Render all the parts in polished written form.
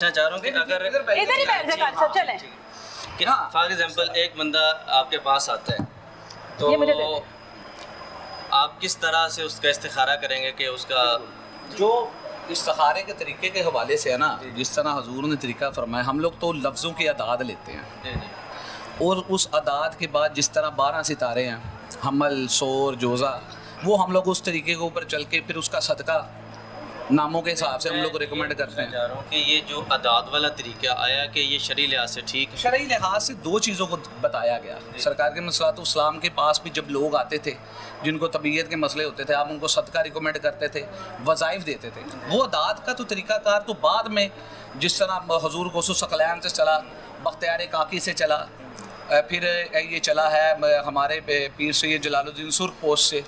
चाह रहा हूँ कि अगर इधर ही बैठ जाए सब चले कि फॉर एग्जांपल एक बंदा आपके पास आता है तो ये मुझे दे दे। आप किस तरह से उसका इस्तिखारा करेंगे कि उसका जो इस्तिखारे के तरीके के हवाले से है ना, जिस तरह हजूर ने तरीका फरमाया, हम लोग तो लफ्ज़ों की अदाद लेते हैं और उस अदाद के बाद जिस तरह 12 सितारे हैं, हमल, सोर, जोज़ा, वो हम लोग उस तरीके के ऊपर चल के फिर उसका सदका नामों के हिसाब से हम लोग रिकमेंड करते हैं। चाह रहा हूँ कि ये जो अदाद वाला तरीका आया कि ये शरई लिहाज से ठीक है। शरई लिहाज से दो चीज़ों को बताया गया। सरकार के मसलात-उल-इस्लाम के पास भी जब लोग आते थे जिनको तबीयत के मसले होते थे, आप उनको सदका रिकमेंड करते थे, वज़ाइफ देते थे। वो अदाद का तो तरीक़ाकार तो बाद में जिस तरह हजूर गौस सकलैन से चला, बख्तियार काकी से चला, फिर ये चला है हमारे पीर सैयद जलालुद्दीन सुर्खपोश से।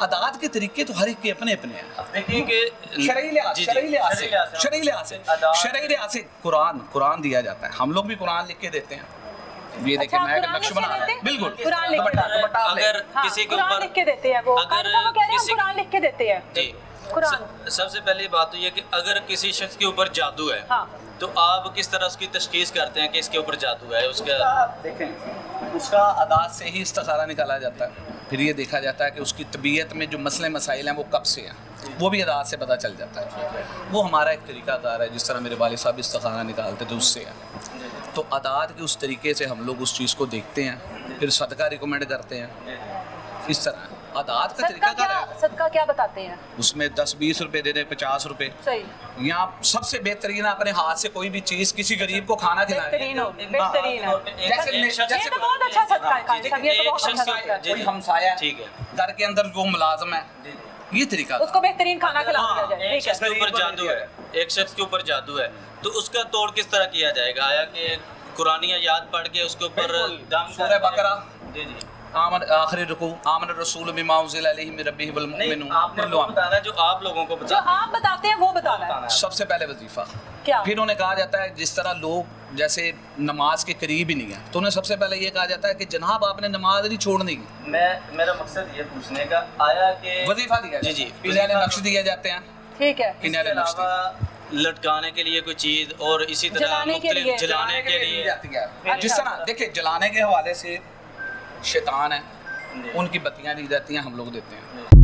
अदाद के तरीके तो हर एक के अपने अपने हैं। देखिए कि शरई लिहाज से कुरान दिया जाता है। हम लोग भी कुरान लिख के देते हैं। ये देखिए मैं एक नक्श बना रहा हूं, बिल्कुल कुरान लिख के अगर किसी के ऊपर लिख के देते हैं, वो अगर कुरान लिख के देते हैं जी कुरान। सबसे पहली बात तो ये कि अगर किसी शख्स के ऊपर जादू है तो आप किस तरह उसकी तशखीस करते हैं कि इसके ऊपर जादू है? उसका देखें, उसका अदाद से ही इस्तिखारा निकाला जाता है। फिर ये देखा जाता है कि उसकी तबीयत में जो मसले मसाइल हैं वो कब से हैं, वो भी अदाद से पता चल जाता है। वो हमारा एक तरीक़ाकार है, जिस तरह मेरे वालिद साहब इस्तिखारा निकालते थे उससे है। तो अदाद के उस तरीके से हम लोग उस चीज़ को देखते हैं, फिर सदका रिकमेंड करते हैं। इस तरह अदाद का तरीका सदका क्या बताते हैं? उसमें 10-20 रुपए दे दे, 50 रुपए। सही। यहाँ सबसे बेहतरीन अपने हाथ से कोई भी चीज़ किसी गरीब को खाना खिलाए। बेहतरीन हो, बेहतरीन है। जैसे ये तो बहुत अच्छा सदका है, ये तो बहुत अच्छा सदका है। कोई हमसाया ठीक है, घर के अंदर जो मुलाजम है, ये तरीका उसको बेहतरीन खाना खिला दिया जाए। एक शख्स के ऊपर जादू है, एक शख्स के ऊपर जादू है, तो उसका तोड़ किस तरह किया जाएगा? आया कि कुरानियाँ याद पढ़ के उसके ऊपर सूरह बकरा, जी आखिरी रुकू, आमन रसूल बिमा उज़िला इलैहि मिन रब्बिहि वल मुमिनून। आपने वो बताना जो आप लोगों को जो आप बताते हैं वो बताना है। सबसे पहले वजीफा क्या? फिर उन्हें कहा जाता है, जिस तरह लोग जैसे नमाज के करीब ही नहीं है, तो उन्हें सबसे पहले ये कहा जाता है कि जनाब आपने नमाज नहीं छोड़नी। मेरा मकसद ये पूछने का आया कि वजीफा दिया जी पीने नक्श दिए जाते हैं। ठीक है। पीने नक्श लटकाने के लिए कोई चीज और इसी तरह जलाने के लिए जाती है। जिस तरह देखिए जलाने के हवाले से शैतान है, उनकी बत्तियां दी जाती हैं, हम लोग देते हैं।